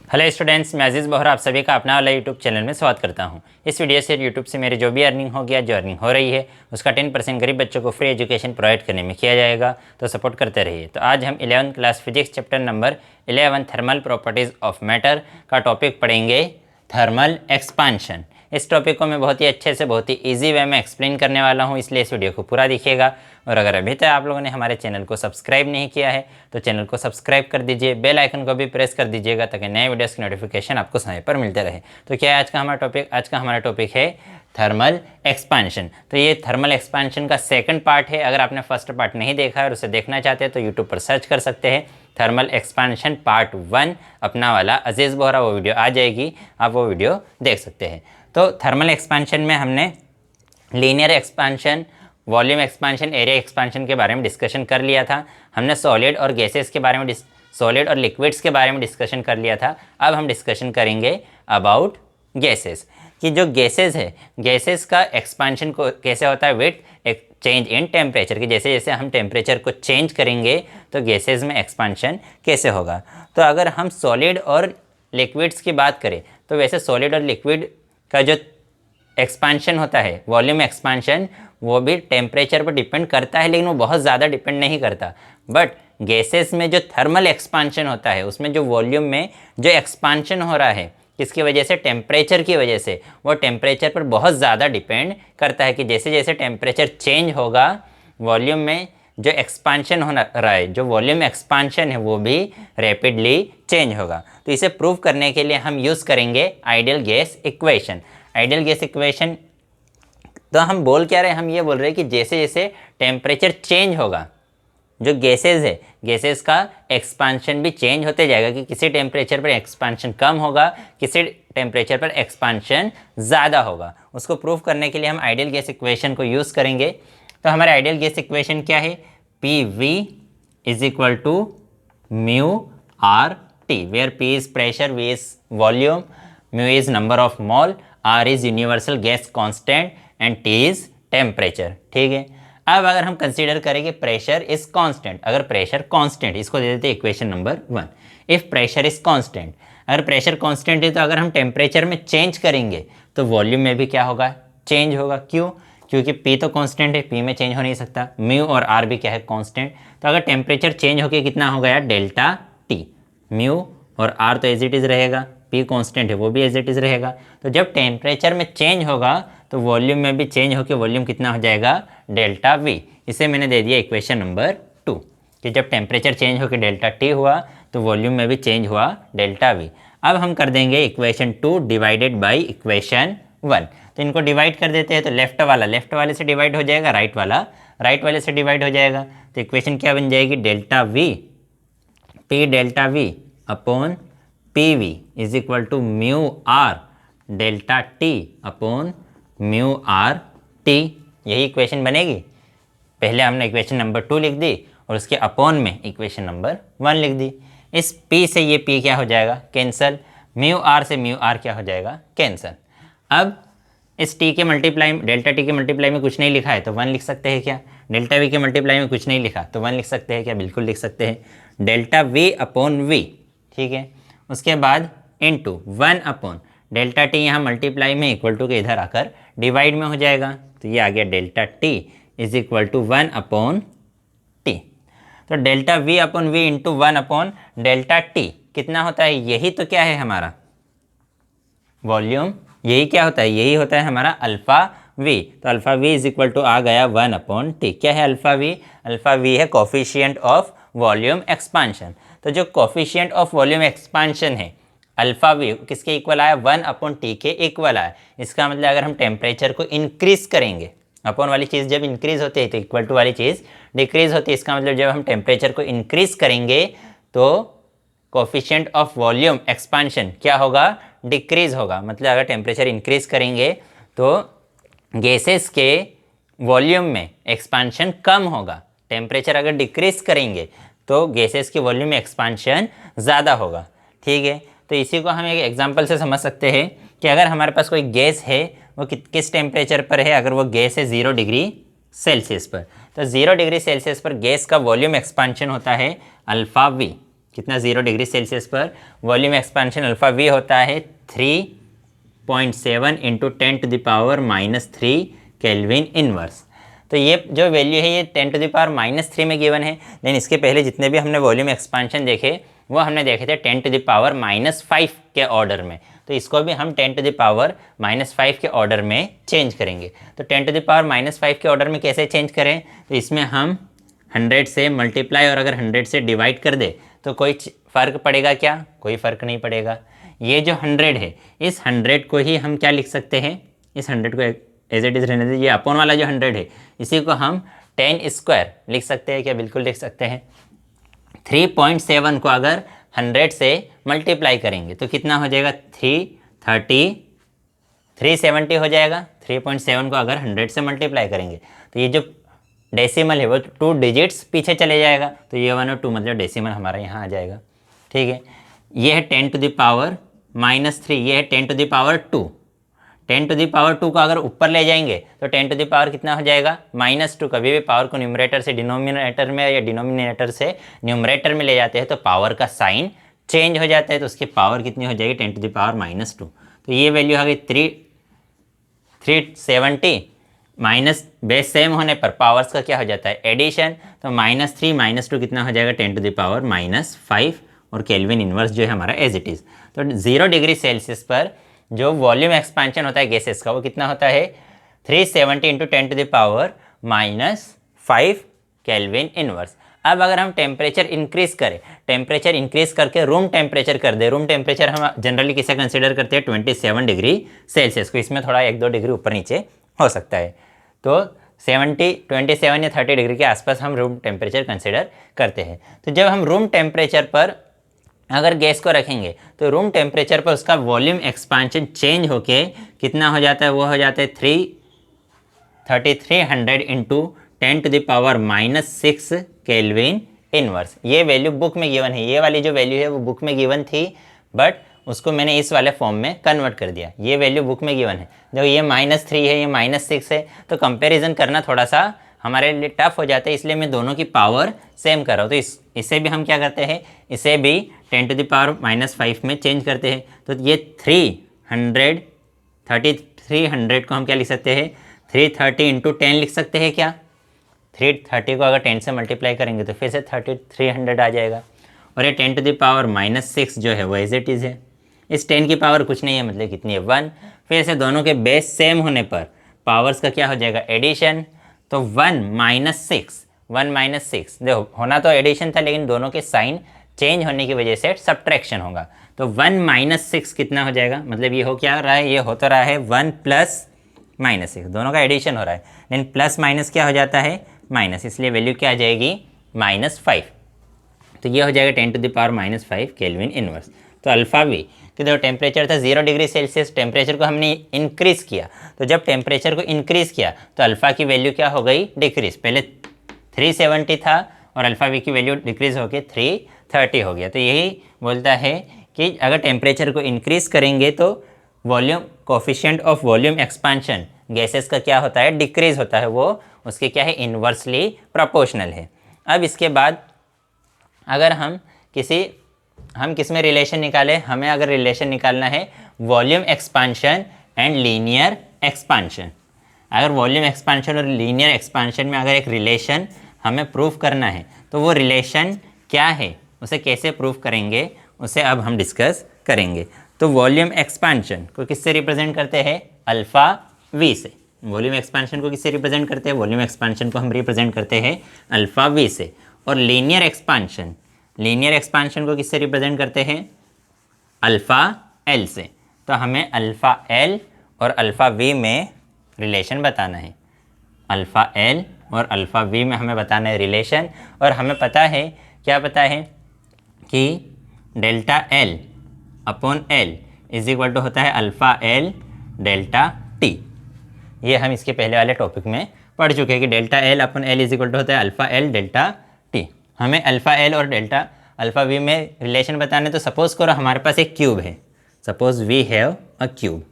Hello students, मैं अजीज़ बोहरा आप सभी का अपना वाला यूट्यूब चैनल में स्वागत करता हूं। इस वीडियो से यूट्यूब से मेरी जो भी अर्निंग हो गया, जो अर्निंग हो रही है, उसका 10% गरीब बच्चों को फ्री एजुकेशन प्रोवाइड करने में किया जाएगा, तो सपोर्ट करते रहिए। तो आज हम 11th class physics chapter number 11 thermal properties of matter का टॉपिक पढ़ेंगे, थर्मल एक्सपांशन। इस टॉपिक को मैं बहुत ही अच्छे से, बहुत ही इजी वे में एक्सप्लेन करने वाला हूँ, इसलिए इस वीडियो को पूरा देखिएगा। और अगर अभी तक आप लोगों ने हमारे चैनल को सब्सक्राइब नहीं किया है तो चैनल को सब्सक्राइब कर दीजिए, बेल आइकन को भी प्रेस कर दीजिएगा ताकि नए वीडियोस की नोटिफिकेशन आपको समय पर मिलते रहे। तो क्या है आज का हमारा टॉपिक? आज का हमारा टॉपिक है थर्मल एक्सपांशन। तो ये थर्मल एक्सपांशन का सेकंड पार्ट है। अगर आपने फर्स्ट पार्ट नहीं देखा है और उसे देखना चाहते हैं तो यूट्यूब पर सर्च कर सकते हैं, थर्मल एक्सपांशन पार्ट 1 अपना वाला अजीज़ बोहरा, वो वीडियो आ जाएगी, आप वो वीडियो देख सकते हैं। तो थर्मल एक्सपांशन में हमने linear expansion, volume expansion, area expansion के बारे में डिस्कशन कर लिया था। हमने सॉलिड और गैसेस के बारे में, सॉलिड और लिक्विड्स के बारे में डिस्कशन कर लिया था। अब हम डिस्कशन करेंगे अबाउट गैसेस, कि जो गैसेस है, गैसेस का एक्सपांशन को कैसे होता है विथ एक चेंज इन टेम्परेचर, कि जैसे जैसे हम टेम्परेचर को चेंज करेंगे तो गैसेस में एक्सपांशन कैसे होगा। तो अगर हम सॉलिड और लिक्विड्स की बात करें तो वैसे सॉलिड और लिक्विड का जो एक्सपांशन होता है, वॉल्यूम एक्सपांशन, वो भी टेम्परेचर पर डिपेंड करता है, लेकिन वो बहुत ज़्यादा डिपेंड नहीं करता। बट गैसेस में जो थर्मल एक्सपांशन होता है, उसमें जो वॉल्यूम में जो एक्सपांशन हो रहा है, किसकी वजह से? टेम्परेचर की वजह से। वो टेम्परेचर पर बहुत ज़्यादा डिपेंड करता है कि जैसे जैसे टेम्परेचर चेंज होगा, वॉल्यूम में जो एक्सपांशन हो रहा है, जो वॉल्यूम एक्सपांशन है, वो भी रैपिडली चेंज होगा। तो इसे प्रूव करने के लिए हम यूज़ करेंगे ideal gas equation. Ideal gas equation तो हम बोल क्या रहे हैं? हम ये बोल रहे हैं कि जैसे जैसे टेम्परेचर चेंज होगा, जो गैसेस है, गैसेस का एक्सपांशन भी चेंज होते जाएगा, कि किसी टेम्परेचर पर एक्सपांशन कम होगा, किसी टेम्परेचर पर एक्सपांशन ज़्यादा होगा। उसको प्रूव करने के लिए हम आइडियल गैस इक्वेशन को यूज़ करेंगे। तो हमारा आइडियल गैस इक्वेशन क्या है? P V is equal to mu R T, where P is pressure, V is volume, mu is number of mole, R is universal gas constant and T is temperature. ठीक है। अब अगर हम consider करेंगे pressure is constant, अगर pressure constant, इसको दे देते हैं equation number 1। If pressure is constant, अगर प्रेशर कांस्टेंट है तो अगर हम टेम्परेचर में चेंज करेंगे तो वॉल्यूम में भी क्या होगा? चेंज होगा। क्यों? क्योंकि P तो कांस्टेंट है, P में चेंज हो नहीं सकता। म्यू और R भी क्या है? कांस्टेंट। तो अगर टेम्परेचर चेंज होकर कितना हो गया? Delta T। म्यू और R तो एज इट इज़ रहेगा, P कांस्टेंट है, वो भी एज इट इज़ रहेगा। तो जब टेम्परेचर में चेंज होगा तो वॉल्यूम में भी चेंज होकर वॉल्यूम कितना हो जाएगा? Delta V। इसे मैंने दे दिया इक्वेशन नंबर 2, कि जब टेम्परेचर चेंज होकर डेल्टा T हुआ तो वॉल्यूम में भी चेंज हुआ डेल्टा V। अब हम कर देंगे इक्वेशन 2 डिवाइडेड बाई इक्वेशन 1। तो इनको डिवाइड कर देते हैं, तो लेफ्ट वाले से डिवाइड हो जाएगा, राइट वाले से डिवाइड हो जाएगा। तो इक्वेशन क्या बन जाएगी? Delta V, P delta V upon P V is equal to mu R delta T upon mu R T. यही इक्वेशन बनेगी। पहले हमने इक्वेशन नंबर 2 लिख दी और उसके अपॉन में इक्वेशन नंबर 1 लिख दी। इस P से ये P क्या हो जाएगा? कैंसल। म्यू आर से म्यू आर क्या हो जाएगा? कैंसल। अब इस T के मल्टीप्लाई में, डेल्टा T के मल्टीप्लाई में कुछ नहीं लिखा है तो 1 लिख सकते हैं क्या? डेल्टा V के मल्टीप्लाई में कुछ नहीं लिखा तो 1 लिख सकते हैं क्या? बिल्कुल लिख सकते हैं। डेल्टा V अपॉन V, ठीक है। उसके बाद इनटू 1 अपॉन डेल्टा T, यहाँ मल्टीप्लाई में इक्वल टू के इधर आकर डिवाइड में हो जाएगा, तो ये आ गया delta T is equal to 1 upon T। तो delta V upon V into 1 upon delta T कितना होता है? यही तो क्या है हमारा वॉल्यूम, यही क्या होता है? यही होता है हमारा अल्फ़ा V। तो alpha V is equal to आ गया 1 अपॉन T। क्या है अल्फ़ा V? अल्फ़ा V है कोफिशिएंट ऑफ वॉल्यूम एक्सपांशन। तो जो कोफिशिएंट ऑफ वॉल्यूम एक्सपांशन है अल्फ़ा V, किसके इक्वल आया? 1 अपॉन T के इक्वल आया। इसका मतलब अगर हम टेम्परेचर को इंक्रीज करेंगे, अपॉन वाली चीज़ जब इंक्रीज होती है तो इक्वल टू वाली चीज़ डिक्रीज होती है। इसका मतलब जब हम टेम्परेचर को इंक्रीज करेंगे तो कोफिशिएंट ऑफ वॉल्यूम एक्सपांशन क्या होगा? डिक्रीज होगा। मतलब अगर टेम्परेचर इंक्रीज करेंगे तो गैसेस के वॉल्यूम में एक्सपांशन कम होगा। टेम्परेचर अगर डिक्रीज करेंगे तो गैसेस के वॉल्यूम में एक्सपांशन ज़्यादा होगा। ठीक है। तो इसी को हम एक एग्जांपल से समझ सकते हैं कि अगर हमारे पास कोई गैस है, वो किस टेम्परेचर पर है? अगर वो गैस है 0 डिग्री सेल्सियस पर, तो 0 डिग्री सेल्सियस पर गैस का वॉल्यूम एक्सपांशन होता है अल्फ़ा V। कितना 0 डिग्री सेल्सियस पर वॉल्यूम एक्सपांशन अल्फ़ा वी होता है 3.7 इंटू 10⁻³ केल्विन इनवर्स। तो ये जो वैल्यू है ये 10⁻³ में गिवन है, लेकिन इसके पहले जितने भी हमने वॉल्यूम एक्सपांशन देखे वो हमने देखे थे 10⁻⁵ के ऑर्डर में। तो इसको भी हम 10⁻⁵ के ऑर्डर में चेंज करेंगे। तो 10⁻⁵ के ऑर्डर में कैसे चेंज करें, तो इसमें हम 100 से मल्टीप्लाई और अगर 100 से डिवाइड कर दे तो कोई फ़र्क पड़ेगा क्या? कोई फ़र्क नहीं पड़ेगा। ये जो 100 है इस 100 को ही हम क्या लिख सकते हैं, इस 100 को एज इट इज़ रहने दीजिए। ये अपॉन वाला जो 100 है इसी को हम 10² लिख सकते हैं क्या? बिल्कुल लिख सकते हैं। 3.7 को अगर 100 से मल्टीप्लाई करेंगे तो कितना हो जाएगा? 370 हो जाएगा। 3.7 को अगर 100 से मल्टीप्लाई करेंगे तो ये जो डेसिमल है वो 2 डिजिट्स पीछे चले जाएगा, तो ये 1 और 2 मतलब डेसिमल हमारा यहाँ आ जाएगा। ठीक है, ये है 10⁻⁻3, ये है 10⁻²। 10⁻² को अगर ऊपर ले जाएंगे तो 10 कितना हो जाएगा? -2। कभी भी पावर को न्यूमरेटर से डिनोमिनेटर में या डिनोमिनेटर से न्यूमरेटर में ले जाते हैं तो पावर का साइन चेंज हो जाता है, तो उसकी पावर कितनी हो जाएगी? 10⁻²। तो ये वैल्यू आ गई 370 माइनस बेस सेम होने पर पावर्स का क्या हो जाता है? एडिशन। तो -3 -2 कितना हो जाएगा? 10⁻⁻5 और केल्विन इनवर्स जो है हमारा एज इट इज़। तो 0 डिग्री सेल्सियस पर जो वॉल्यूम एक्सपांशन होता है गैसेस का वो कितना होता है? 370 इंटू 10⁻⁵ केल्विन इनवर्स। अब अगर हम टेम्परेचर इंक्रीज करें, टेम्परेचर इंक्रीज करके रूम टेम्परेचर कर दे, रूम टेम्परेचर हम जनरली किसे कंसिडर करते हैं? 27 डिग्री सेल्सियस को। इसमें थोड़ा 1-2 डिग्री ऊपर नीचे हो सकता है। तो 27 या 30 डिग्री के आसपास हम रूम टेम्परेचर कंसिडर करते हैं। तो जब हम रूम टेम्परेचर पर अगर गैस को रखेंगे तो रूम टेम्परेचर पर उसका वॉल्यूम एक्सपांशन चेंज होके कितना हो जाता है? वो हो जाता है 3300 इंटू 10⁻⁻6 केल्विन इनवर्स। ये वैल्यू बुक में गिवन है, ये वाली जो वैल्यू है वो बुक में गिवन थी, बट उसको मैंने इस वाले फॉर्म में कन्वर्ट कर दिया। ये वैल्यू बुक में गिवन है, जब ये -3 है, ये -6 है, तो कंपैरिजन करना थोड़ा सा हमारे लिए टफ हो जाता है, इसलिए मैं दोनों की पावर सेम कर रहा हूँ। तो इसे भी हम क्या करते हैं? इसे भी 10⁻⁻5 में चेंज करते हैं। तो ये 300 को हम क्या लिख सकते हैं? 330 इंटू 10 लिख सकते हैं क्या? 330 को अगर 10 से मल्टीप्लाई करेंगे तो फिर से 300 आ जाएगा। और ये 10⁻⁻6 जो है वो एज इट इज़ है। इस 10 की पावर कुछ नहीं है, मतलब कितनी है? 1। फिर से दोनों के बेस सेम होने पर पावर्स का क्या हो जाएगा? एडिशन। तो 1 - 6 देखो, होना तो एडिशन था लेकिन दोनों के साइन चेंज होने की वजह से सब्ट्रैक्शन होगा। तो 1 - 6 कितना हो जाएगा? मतलब ये हो क्या रहा है? ये हो तो रहा है 1 + -6, दोनों का एडिशन हो रहा है, लेकिन प्लस माइनस क्या हो जाता है? माइनस, इसलिए वैल्यू क्या आ जाएगी? -5। तो ये हो जाएगा 10⁻⁻5 केल्विन इनवर्स। तो अल्फ़ा वी कि देखो टेम्परेचर था 0 डिग्री सेल्सियस, टेम्परेचर को हमने इंक्रीज़ किया, तो जब टेम्परेचर को इंक्रीज़ किया तो अल्फ़ा की वैल्यू क्या हो गई? डिक्रीज़। पहले 370 था और अल्फ़ा वी की वैल्यू डिक्रीज़ होकर 330 हो गया। तो यही बोलता है कि अगर टेम्परेचर को इंक्रीज़ करेंगे तो volume coefficient of volume expansion gases का क्या होता है? डिक्रीज़ होता है, वो उसके क्या है? इन्वर्सली प्रोपोर्शनल है। अब इसके बाद अगर हम किस में रिलेशन निकालें, हमें अगर रिलेशन निकालना है volume expansion and linear expansion. अगर वॉल्यूम एक्सपांशन और लीनियर एक्सपांशन में अगर एक रिलेशन हमें प्रूफ करना है तो वो रिलेशन क्या है, उसे कैसे प्रूफ करेंगे, उसे अब हम डिस्कस करेंगे। तो वॉल्यूम एक्सपांशन को किससे रिप्रेजेंट करते हैं? अल्फ़ा वी से। वॉल्यूम एक्सपांशन को किससे रिप्रेजेंट करते हैं? वॉल्यूम एक्सपांशन को हम रिप्रेजेंट करते हैं अल्फ़ा वी से। और लीनियर एक्सपांशन को किससे रिप्रेजेंट करते हैं? अल्फ़ा एल से। तो हमें अल्फ़ा एल और अल्फ़ा वी में रिलेशन बताना है। अल्फ़ा एल और अल्फ़ा वी में हमें बताना है रिलेशन। और हमें पता है, क्या पता है कि delta L upon L is equal to होता है अल्फ़ा एल डेल्टा टी। ये हम इसके पहले वाले टॉपिक में पढ़ चुके हैं कि delta L upon L is equal to होता है अल्फ़ा एल डेल्टा टी। हमें अल्फ़ा एल और डेल्टा अल्फ़ा वी में रिलेशन बताने, तो सपोज़ करो हमारे पास एक क्यूब है, suppose we have a cube.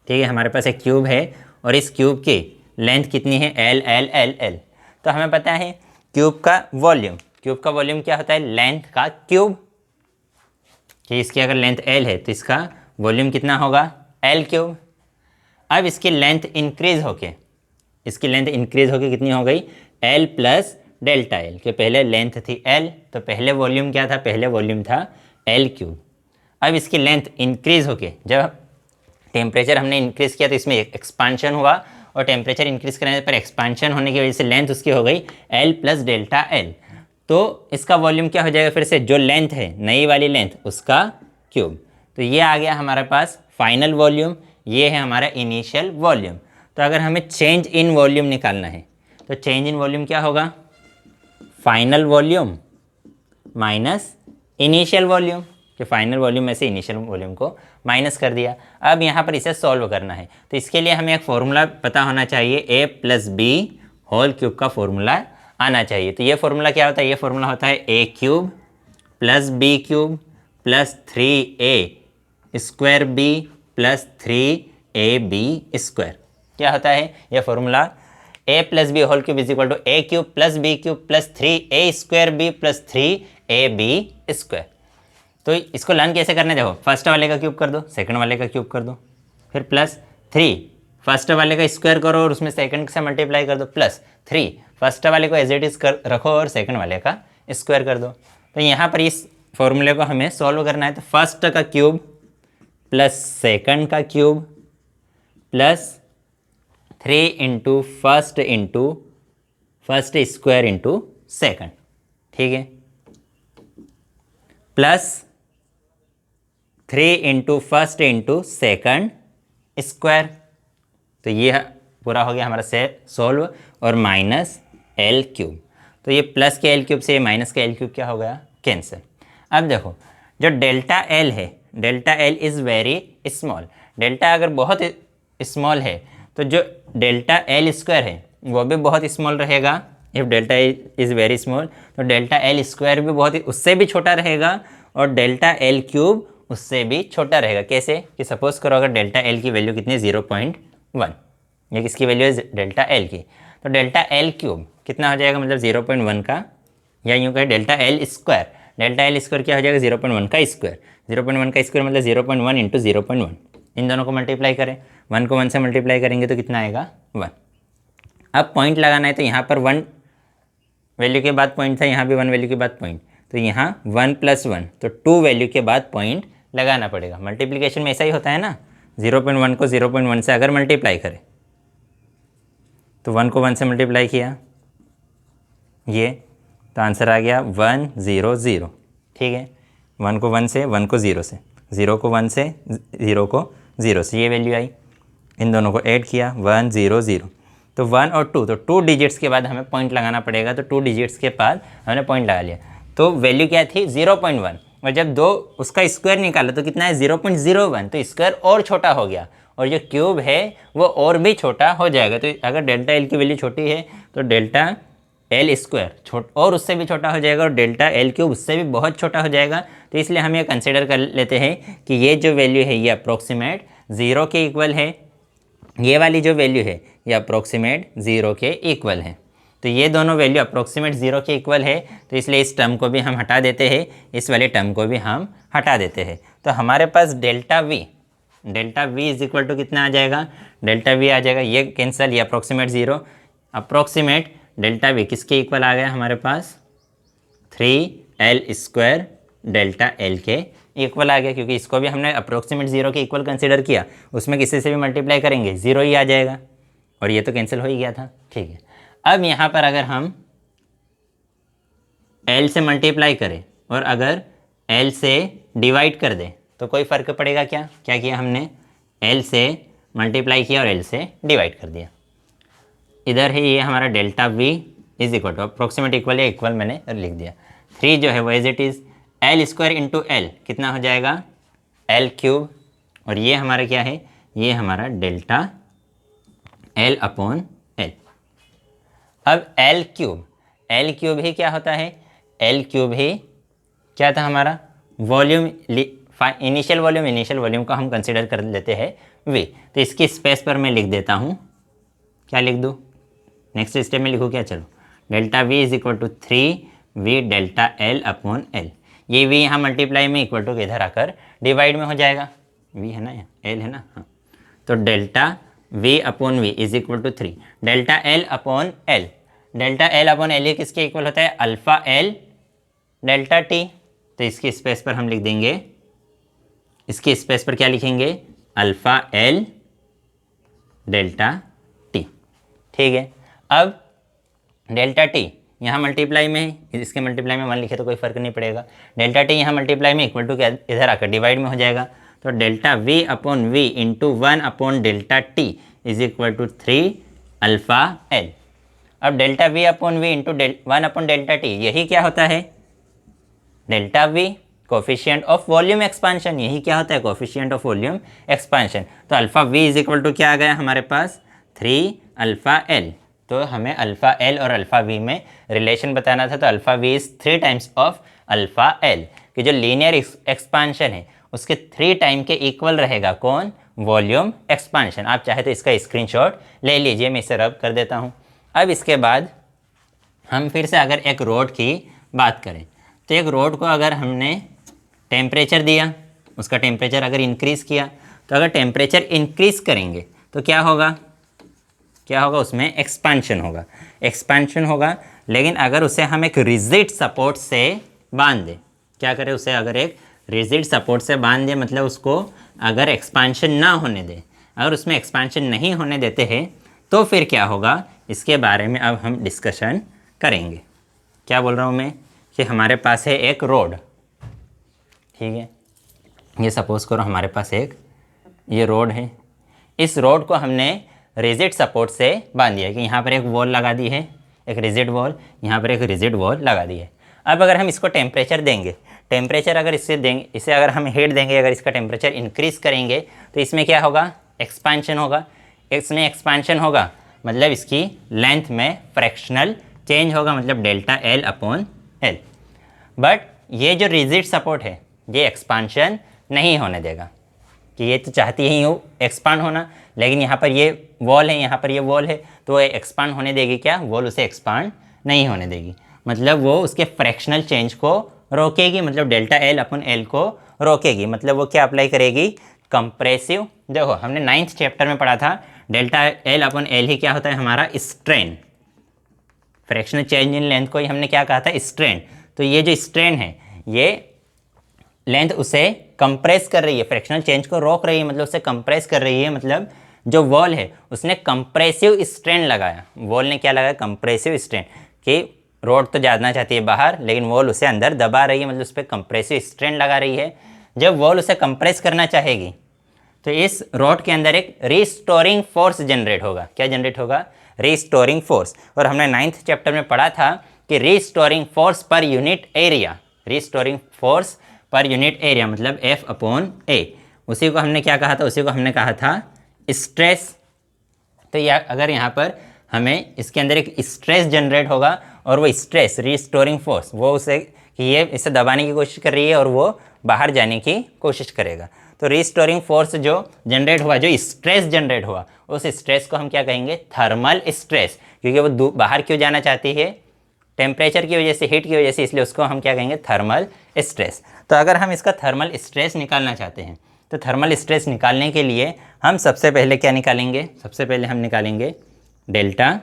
ठीक है, हमारे पास एक क्यूब है और इस क्यूब की लेंथ कितनी है? L L L L. तो हमें पता है क्यूब का वॉल्यूम क्या होता है? लेंथ का क्यूब। कि इसकी अगर लेंथ L है तो इसका वॉल्यूम कितना होगा L3। अब इसकी लेंथ इंक्रीज होके कितनी हो गई L प्लस डेल्टा L, के पहले लेंथ थी L तो पहले वॉल्यूम क्या था, पहले वॉल्यूम था L3। अब इसकी लेंथ इंक्रीज होके, जब टेम्परेचर हमने इंक्रीज किया तो इसमें एक्सपांशन हुआ और टेम्परेचर इंक्रीज करने पर एक्सपांशन होने की वजह से लेंथ उसकी हो गई L प्लस डेल्टा L। तो इसका वॉल्यूम क्या हो जाएगा, फिर से जो लेंथ है नई वाली लेंथ उसका क्यूब। तो ये आ गया हमारे पास फाइनल वॉल्यूम, ये है हमारा इनिशियल वॉल्यूम। तो अगर हमें चेंज इन वॉल्यूम निकालना है तो चेंज इन वॉल्यूम क्या होगा, final volume minus initial volume, कि फाइनल वॉल्यूम में से इनिशियल वॉल्यूम को माइनस कर दिया। अब यहाँ पर इसे सॉल्व करना है तो इसके लिए हमें एक फॉर्मूला पता होना चाहिए, a plus B whole cube का फॉर्मूला आना चाहिए। तो ये फॉर्मूला क्या होता है, ये फॉर्मूला होता है a cube plus B cube plus 3a square B plus 3ab square. क्या होता है ये formula, a plus B whole cube is equal to a cube plus B cube plus 3a square B plus 3ab square. तो इसको learn कैसे करना है, देखो फर्स्ट वाले का क्यूब कर दो, सेकंड वाले का क्यूब कर दो, फिर प्लस 3 फर्स्ट वाले का स्क्वायर करो और उसमें सेकंड से मल्टीप्लाई कर दो, प्लस 3 फर्स्ट वाले को एज इट इज कर रखो और सेकंड वाले का स्क्वायर कर दो। तो यहाँ पर इस फॉर्मूले को हमें सॉल्व करना है तो फर्स्ट का क्यूब प्लस सेकंड का cube plus 3 into first square into second, ठीक है, plus 3 into first into second square. तो ये पूरा हो गया हमारा से सॉल्व और माइनस एल क्यूब। तो ये प्लस के एल क्यूब से माइनस का एल क्यूब क्या हो गया, कैंसिल। अब देखो जो डेल्टा एल है, delta L is very small, delta अगर बहुत स्मॉल है तो जो डेल्टा एल स्क्वायर है वो भी बहुत स्मॉल रहेगा। If delta is very small तो डेल्टा एल स्क्वायर भी उससे भी छोटा रहेगा और डेल्टा एल क्यूब उससे भी छोटा रहेगा। कैसे कि सपोज करो अगर डेल्टा एल की वैल्यू कितनी 0.1, ये किसकी वैल्यू है डेल्टा एल की, तो डेल्टा एल क्यूब कितना हो जाएगा, मतलब 0.1 का, या यूँ कहें डेल्टा एल स्क्वायर क्या हो जाएगा 0.1 का स्क्वायर, 0.1 का स्क्वायर मतलब 0.1 इंटू 0.1, इन दोनों को मल्टीप्लाई करें, 1 को 1 से मल्टीप्लाई करेंगे तो कितना आएगा 1। अब पॉइंट लगाना है तो यहाँ पर 1 वैल्यू के बाद पॉइंट था, यहाँ भी 1 वैल्यू के बाद पॉइंट, तो यहाँ 1 + 1 तो 2 वैल्यू के बाद पॉइंट लगाना पड़ेगा। मल्टीप्लिकेशन में ऐसा ही होता है ना, 0.1 को 0.1 से अगर मल्टीप्लाई करें तो 1 को 1 से मल्टीप्लाई किया ये, तो आंसर आ गया 1 0 0, ठीक है। 1 को 1 से, 1 को 0 से, 0 को 1 से, 0 को 0 से, ये वैल्यू आई, इन दोनों को ऐड किया 1 0 0, तो 1 और 2, तो 2 डिजिट्स के बाद हमें पॉइंट लगाना पड़ेगा, तो 2 डिजिट्स के बाद हमने पॉइंट लगा लिया। तो वैल्यू क्या थी 0.1, और जब 2 उसका स्क्वायर निकाला तो कितना है 0.01, तो स्क्वायर और छोटा हो गया और जो क्यूब है वो और भी छोटा हो जाएगा। तो अगर डेल्टा एल की वैल्यू छोटी है तो डेल्टा एल स्क्वायर और उससे भी छोटा हो जाएगा और डेल्टा एल क्यूब उससे भी बहुत छोटा हो जाएगा। तो इसलिए हम ये कंसिडर कर लेते हैं कि ये जो वैल्यू है ये अप्रोक्सीमेट 0 के इक्वल है, ये वाली जो वैल्यू है ये अप्रोक्सीमेट 0 के इक्वल है। तो ये दोनों वैल्यू अप्रोक्सीमेट 0 के इक्वल है, तो इसलिए इस टर्म को भी हम हटा देते हैं, इस वाले टर्म को भी हम हटा देते हैं। तो हमारे पास delta V is equal to कितना आ जाएगा, डेल्टा वी आ जाएगा, ये कैंसिल, ये अप्रोक्सीमेट 0, अप्रोक्सीमेट डेल्टा वी किसके इक्वल आ गया हमारे पास 3l² डेल्टा एल के इक्वल आ गया, क्योंकि इसको भी हमने अप्रोक्सीमेट 0 के इक्वल कंसिडर किया, उसमें किसी से भी मल्टीप्लाई करेंगे 0 ही आ जाएगा और ये तो कैंसिल हो ही गया था, ठीक है। अब यहाँ पर अगर हम l से मल्टीप्लाई करें और अगर l से डिवाइड कर दें तो कोई फ़र्क पड़ेगा क्या किया हमने, l से मल्टीप्लाई किया और l से डिवाइड कर दिया। इधर है ये हमारा delta v is equal to approximate equal या इक्वल मैंने लिख दिया, 3 जो है वो as it is l² into L कितना हो जाएगा l³ और ये हमारा क्या है, ये हमारा डेल्टा l/l। अब l³ ही क्या होता है, l³ ही क्या था हमारा वॉल्यूम, इनिशियल वॉल्यूम को हम कंसिडर कर लेते हैं v। तो इसकी स्पेस पर मैं लिख देता हूँ, क्या लिख दूँ, नेक्स्ट स्टेप में लिखूँ क्या, चलो delta v is equal to 3v delta l/l। ये v यहाँ मल्टीप्लाई में इक्वल टू इधर आकर डिवाइड में हो जाएगा, v है ना, l है ना, हाँ, तो delta v upon v is equal to 3, delta l upon l, delta l upon l ये किसके इक्वल होता है, अल्फ़ा l डेल्टा t। तो इसकी स्पेस पर हम लिख देंगे, इसकी स्पेस पर क्या लिखेंगे, अल्फ़ा l डेल्टा t। ठीक है, अब डेल्टा t यहाँ मल्टीप्लाई में, इसके मल्टीप्लाई में 1 लिखे तो कोई फ़र्क नहीं पड़ेगा, डेल्टा t यहाँ मल्टीप्लाई में इक्वल टू क्या इधर आकर डिवाइड में हो जाएगा, तो delta v upon v into 1 upon delta t is equal to 3 alpha l। अब delta v upon v into 1 upon delta t यही क्या होता है, delta v coefficient of volume expansion, यही क्या होता है, कोफिशिएंट ऑफ वॉल्यूम एक्सपांशन। तो alpha v is equal to क्या आ गया हमारे पास, 3 अल्फ़ा l। तो हमें अल्फ़ा l और अल्फ़ा v में रिलेशन बताना था, तो alpha v is 3 times of alpha l, कि जो लीनियर एक्सपांशन है उसके 3 टाइम के इक्वल रहेगा कौन, वॉल्यूम एक्सपांशन। आप चाहे तो इसका स्क्रीनशॉट ले लीजिए, मैं इसे रब कर देता हूँ। अब इसके बाद हम फिर से अगर एक रोड की बात करें, तो एक रोड को अगर हमने टेम्परेचर दिया, उसका टेम्परेचर अगर इंक्रीज़ किया, तो अगर टेम्परेचर इंक्रीज़ करेंगे तो क्या होगा, क्या होगा, उसमें एक्सपांशन होगा, एक्सपांशन होगा। लेकिन अगर उसे हम एक रिजिड सपोर्ट से बांध दें, क्या करें उसे, अगर एक रिजिड सपोर्ट से बांध दें, मतलब उसको अगर एक्सपांशन ना होने दें, अगर उसमें एक्सपांशन नहीं होने देते हैं, तो फिर क्या होगा, इसके बारे में अब हम डिस्कशन करेंगे। क्या बोल रहा हूँ मैं, कि हमारे पास है एक रोड, ठीक है, ये सपोज़ करो हमारे पास एक ये रोड है, इस रोड को हमने रिजिड सपोर्ट से बांध दिया, कि यहाँ पर एक वॉल लगा दी है, एक रिजिड वॉल, यहाँ पर एक रिजिड वॉल लगा दी है। अब अगर हम इसको टेम्परेचर देंगे, टेम्परेचर अगर इससे देंगे, इसे अगर हम हीट देंगे, अगर इसका टेम्परेचर इंक्रीज़ करेंगे, तो इसमें क्या होगा, एक्सपांशन होगा, इसमें एक्सपांशन होगा मतलब इसकी लेंथ में फ्रैक्शनल चेंज होगा, मतलब delta l upon l। But ये जो रिजिड सपोर्ट है ये एक्सपांशन नहीं होने देगा, कि ये तो चाहती ही हो एक्सपांड होना, लेकिन यहाँ पर ये वॉल है, यहाँ पर ये वॉल है, तो ये एक्सपांड होने देगी क्या, वॉल उसे एक्सपांड नहीं होने देगी, मतलब वो उसके फ्रैक्शनल चेंज को रोकेगी, मतलब डेल्टा l अपॉन l को रोकेगी। मतलब वो क्या अप्लाई करेगी, कंप्रेसिव। देखो हमने 9th चैप्टर में पढ़ा था, डेल्टा l अपॉन l ही क्या होता है हमारा, strain, fractional change in length को ही हमने क्या कहा था, स्ट्रेन। तो ये जो स्ट्रेन है ये लेंथ उसे कंप्रेस कर रही है, फ्रैक्शनल चेंज को रोक रही है, मतलब उसे कंप्रेस कर रही है, मतलब जो वॉल है उसने कंप्रेसिव स्ट्रेन लगाया, वॉल ने क्या लगाया, कंप्रेसिव स्ट्रेन, कि रोड तो जाना चाहती है बाहर, लेकिन वॉल उसे अंदर दबा रही है, मतलब उस पर कंप्रेसिव स्ट्रेन लगा रही है। जब वॉल उसे कंप्रेस करना चाहेगी तो इस रॉड के अंदर एक रिस्टोरिंग फोर्स जनरेट होगा। क्या जनरेट होगा, रिस्टोरिंग फोर्स। और हमने 9th चैप्टर में पढ़ा था कि restoring force per unit area, restoring force per unit area मतलब F अपॉन A, उसी को हमने क्या कहा था, उसी को हमने कहा था स्ट्रेस। तो या अगर यहाँ पर हमें इसके अंदर एक स्ट्रेस जनरेट होगा, और वो स्ट्रेस रिस्टोरिंग फोर्स वो उसे कि ये इसे दबाने की कोशिश कर रही है और वो बाहर जाने की कोशिश करेगा। तो रिस्टोरिंग फोर्स जो जनरेट हुआ, जो स्ट्रेस जनरेट हुआ, उस स्ट्रेस को हम क्या कहेंगे, थर्मल स्ट्रेस, क्योंकि वो बाहर क्यों जाना चाहती है, टेम्परेचर की वजह से, हीट की वजह से, इसलिए उसको हम क्या कहेंगे, थर्मल स्ट्रेस। तो अगर हम इसका थर्मल स्ट्रेस निकालना चाहते हैं, तो थर्मल स्ट्रेस निकालने के लिए हम सबसे पहले क्या निकालेंगे, सबसे पहले हम निकालेंगे डेल्टा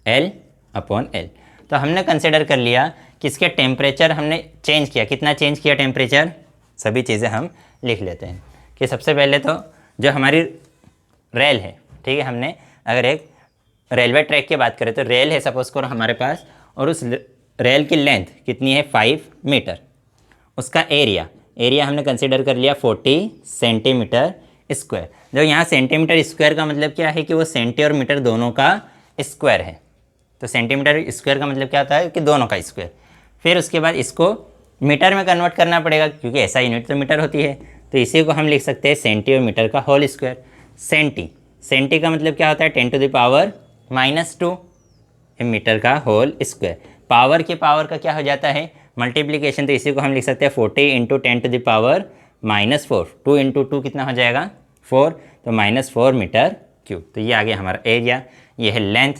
L अपॉन L। तो हमने कंसिडर कर लिया कि इसके टेम्परेचर हमने चेंज किया, कितना चेंज किया टेम्परेचर, सभी चीज़ें हम लिख लेते हैं। कि सबसे पहले तो जो हमारी रेल है, ठीक है, हमने अगर एक रेलवे ट्रैक की बात करें तो रेल है सपोज करो हमारे पास, और उस रेल की लेंथ कितनी है, 5 मीटर। उसका एरिया हमने कंसिडर कर लिया 40 सेंटीमीटर स्क्वायर। जो यहाँ सेंटीमीटर स्क्वायर का मतलब क्या है, कि वो सेंटी और मीटर दोनों का स्क्वायर है। तो सेंटीमीटर स्क्वायर का मतलब क्या होता है, कि दोनों का स्क्वायर। फिर उसके बाद इसको मीटर में कन्वर्ट करना पड़ेगा, क्योंकि ऐसा यूनिट तो मीटर होती है। तो इसी को हम लिख सकते हैं सेंटी और मीटर का होल स्क्वायर। सेंटी का मतलब क्या होता है, 10 टू द पावर -2, मीटर का होल स्क्वायर। पावर के पावर का क्या हो जाता है, मल्टीप्लिकेशन। तो इसी को हम लिख सकते हैं 40 into 10 to the power -4, 2 into 2 कितना हो जाएगा, 4, तो -4 मीटर क्यूब। तो ये आ गया हमारा एरिया, ये है लेंथ।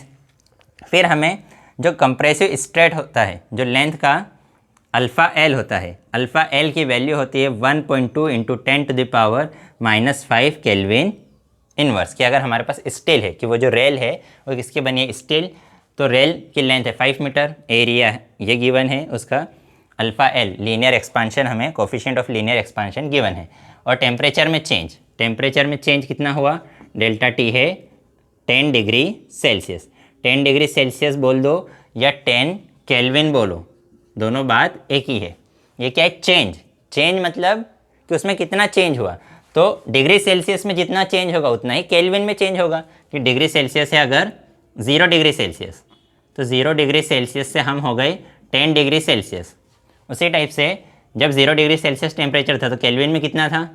फिर हमें जो कंप्रेसिव स्ट्रेस होता है, जो लेंथ का अल्फ़ा एल होता है, अल्फ़ा एल की वैल्यू होती है 1.2 इंटू 10⁻⁻5 केल्विन इनवर्स। कि अगर हमारे पास स्टील है, कि वो जो रेल है वो किसकी बनी है, स्टील, तो रेल की लेंथ है 5 मीटर, एरिया ये गिवन है उसका, अल्फ़ा एल लीनियर एक्सपांशन हमें coefficient of linear expansion given है, और टेम्परेचर में चेंज कितना हुआ, डेल्टा टी है 10 डिग्री सेल्सियस। 10 डिग्री सेल्सियस बोल दो या 10 केल्विन बोलो, दोनों बात एक ही है। ये क्या है, चेंज मतलब कि उसमें कितना चेंज हुआ, तो डिग्री सेल्सियस में जितना चेंज होगा उतना ही केल्विन में चेंज होगा। कि डिग्री सेल्सियस है अगर 0 डिग्री सेल्सियस, तो 0 डिग्री सेल्सियस से हम हो गए 10 डिग्री सेल्सियस। उसी टाइप से जब 0 डिग्री सेल्सियस टेम्परेचर था तो केल्विन में कितना था,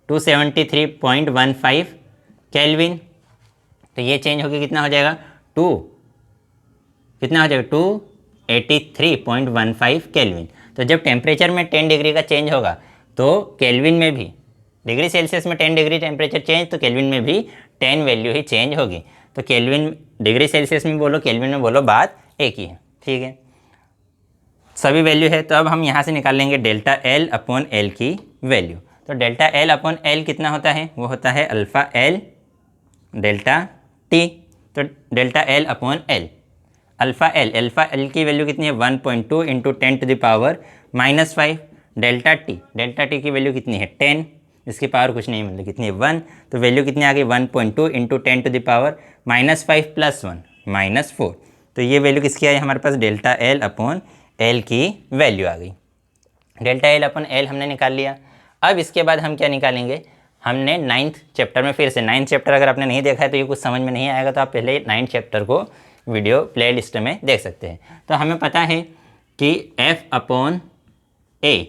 273.15 केल्विन। तो ये चेंज होकर कितना हो जाएगा, 283.15 केल्विन। तो जब टेम्परेचर में 10 डिग्री का चेंज होगा तो केल्विन में भी, डिग्री सेल्सियस में 10 डिग्री टेम्परेचर चेंज, तो केल्विन में भी 10 वैल्यू ही चेंज होगी। तो केल्विन डिग्री सेल्सियस में बोलो, केल्विन में बोलो, बात एक ही है। ठीक है, सभी वैल्यू है। तो अब हम यहाँ से निकाल लेंगे डेल्टा एल अपॉन एल की वैल्यू। तो डेल्टा एल अपॉन एल कितना होता है, वो होता है अल्फ़ा एल डेल्टा टी। तो delta L upon L, alpha L की वैल्यू कितनी है, 1.2 इंटू 10⁻⁻5। डेल्टा टी की वैल्यू कितनी है, 10, इसकी पावर कुछ नहीं, मतलब कितनी है, 1। तो वैल्यू कितनी आ गई, 1.2 इंटू 10⁻⁻5 प्लस 1 -4। तो ये वैल्यू किसकी आई हमारे पास, डेल्टा एल अपॉन एल की वैल्यू आ गई। डेल्टा एल अपॉन एल हमने निकाल लिया। अब इसके बाद हम क्या निकालेंगे, हमने 9th चैप्टर में, फिर से 9th चैप्टर अगर आपने नहीं देखा है तो ये कुछ समझ में नहीं आएगा, तो आप पहले 9th चैप्टर को वीडियो प्ले लिस्ट में देख सकते हैं। तो हमें पता है कि F upon A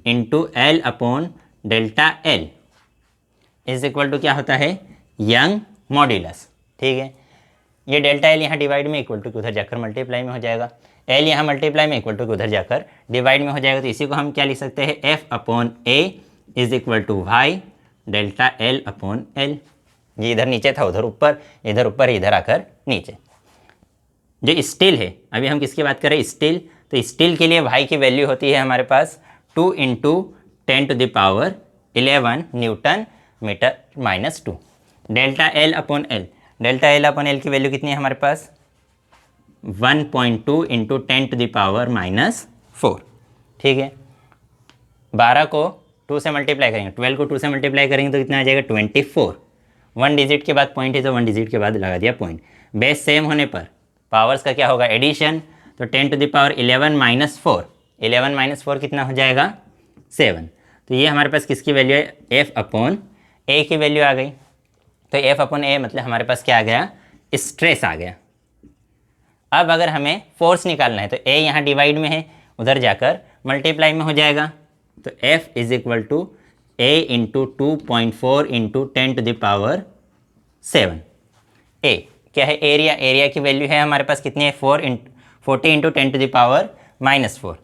into L upon delta L is equal to क्या होता है, यंग मॉड्यूलस। ठीक है, ये डेल्टा एल यहाँ डिवाइड में इक्वल टू उधर जाकर मल्टीप्लाई में हो जाएगा, एल यहाँ मल्टीप्लाई में इक्वल टू उधर जाकर डिवाइड में हो जाएगा। तो इसी को हम क्या लिख सकते हैं, F upon A is equal to Y delta L upon L. ये इधर नीचे था, उधर ऊपर, इधर आकर नीचे। जो स्टील है, अभी हम किसकी बात कर रहे हैं, स्टील, तो स्टील के लिए वाई की वैल्यू होती है हमारे पास 2 into 10⁻11 newton metre -2। Delta L upon L की वैल्यू कितनी है हमारे पास, 1.2 इंटू 10⁻⁻4। ठीक है, 12 को 2 से मल्टीप्लाई करेंगे, 12 को 2 से मल्टीप्लाई करेंगे तो कितना आ जाएगा, 24। 1 डिजिट के बाद पॉइंट है तो 1 डिजिट के बाद लगा दिया पॉइंट। बेस सेम होने पर पावर्स का क्या होगा, एडिशन। तो 10⁻11 -4, 11 -4 कितना हो जाएगा, 7। तो ये हमारे पास किसकी वैल्यू है, F अपॉन ए की वैल्यू आ गई। तो F अपॉन ए मतलब हमारे पास क्या आ गया, स्ट्रेस आ गया। अब अगर हमें फोर्स निकालना है तो ए यहाँ डिवाइड में है, उधर जाकर मल्टीप्लाई में हो जाएगा। तो F is equal to A into 2.4 into 10⁻7। A क्या है, एरिया की वैल्यू है हमारे पास कितनी है, 40 इंटू 10⁻⁻4।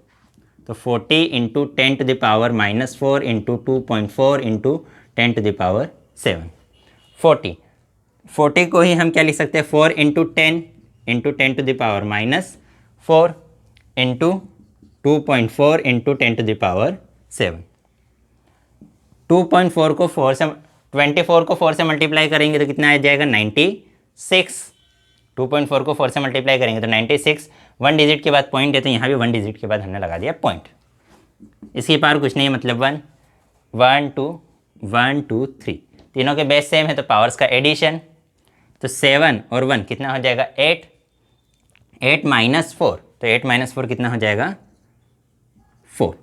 तो 40 इंटू 10⁻⁻4 इंटू 2.4 इंटू 10⁻7। 40 को ही हम क्या लिख सकते हैं, 4 इंटू 10 इंटू 10⁻⁻4 इंटू 2.4 इंटू 10⁻7। 2.4 को 4 से 24 को 4 से मल्टीप्लाई करेंगे तो कितना आ जाएगा, 96। 2.4 को 4 से मल्टीप्लाई करेंगे तो 96। 1 डिजिट के बाद पॉइंट है तो यहाँ भी 1 डिजिट के बाद हमने लगा दिया पॉइंट। इसकी पावर कुछ नहीं है, मतलब 1 1 2 1 2 3, तीनों के बेस सेम है तो पावर्स का एडिशन। तो 7 और 1 कितना हो जाएगा, 8। 8 -4, तो 8 -4 कितना हो जाएगा, 4।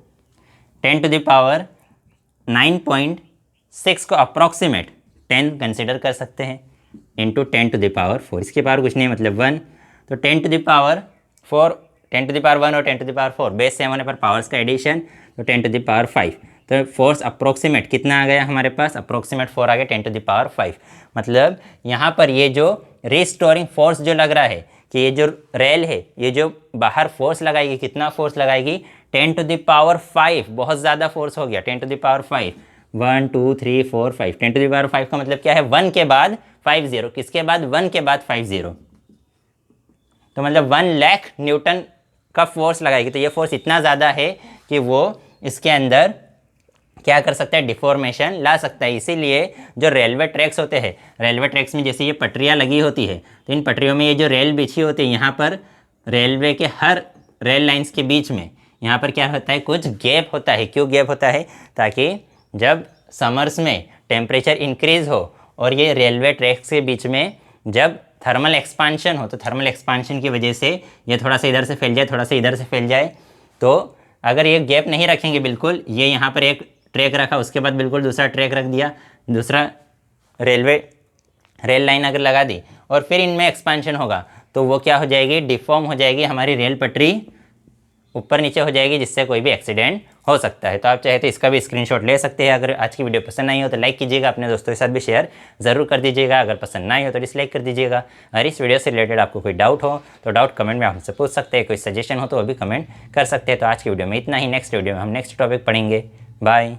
10⁻9.6 को अप्रॉक्सीमेट 10 कंसिडर कर सकते हैं, इंटू 10⁴। इसकी पावर कुछ नहीं मतलब 1। तो 10⁴ 10⁻1 और 10⁴ बेस सेम होने पर पावर्स का एडिशन, तो 10⁵। तो फोर्स अप्रोक्सीमेट कितना आ गया हमारे पास, अप्रोक्सीमेट 4 आ गया 10⁵। मतलब यहाँ पर ये जो रिस्टोरिंग फोर्स जो लग रहा है कि ये जो रेल है, ये जो बाहर फोर्स लगाएगी, कितना फोर्स लगाएगी, 10⁵। बहुत ज़्यादा फोर्स हो गया, 10⁵। 1 2 3 4 5, 10⁵ का मतलब क्या है, 1 के बाद 5 0, किसके बाद, 1 के बाद 5 0। तो मतलब 1 लाख न्यूटन का फोर्स लगाएगी। तो ये फोर्स इतना ज़्यादा है कि वो इसके अंदर क्या कर सकता है, डिफॉर्मेशन ला सकता है। इसीलिए जो रेलवे ट्रैक्स होते हैं, रेलवे ट्रैक्स में जैसे ये पटरियाँ लगी होती है, तो इन पटरियों में ये जो रेल बिछी होती है, यहाँ पर रेलवे के हर रेल लाइंस के बीच में यहाँ पर क्या होता है, कुछ गैप होता है। क्यों गैप होता है? ताकि जब समर्स में टेम्परेचर इंक्रीज़ हो और ये रेलवे ट्रैक्स के बीच में जब थर्मल एक्सपांशन हो, तो थर्मल एक्सपांशन की वजह से ये थोड़ा सा इधर से फैल जाए, थोड़ा सा इधर से फैल जाए। तो अगर ये गैप नहीं रखेंगे बिल्कुल, ये यहाँ पर एक ट्रैक रखा, उसके बाद बिल्कुल दूसरा ट्रैक रख दिया, दूसरा रेल लाइन अगर लगा दी और फिर इनमें एक्सपांशन होगा, तो वो क्या हो जाएगी, डिफॉर्म हो जाएगी, हमारी रेल पटरी ऊपर नीचे हो जाएगी, जिससे कोई भी एक्सीडेंट हो सकता है। तो आप चाहे तो इसका भी स्क्रीनशॉट ले सकते हैं। अगर आज की वीडियो पसंद आई हो तो लाइक कीजिएगा, अपने दोस्तों के साथ भी शेयर ज़रूर कर दीजिएगा। अगर पसंद ना आई हो तो डिसलाइक कर दीजिएगा। अगर इस वीडियो से रिलेटेड आपको कोई डाउट हो तो डाउट कमेंट में आप हमसे पूछ सकते हैं, कोई सजेशन हो तो वो भी कमेंट कर सकते हैं। तो आज की वीडियो में इतना ही। नेक्स्ट वीडियो में हम नेक्स्ट टॉपिक पढ़ेंगे। बाय।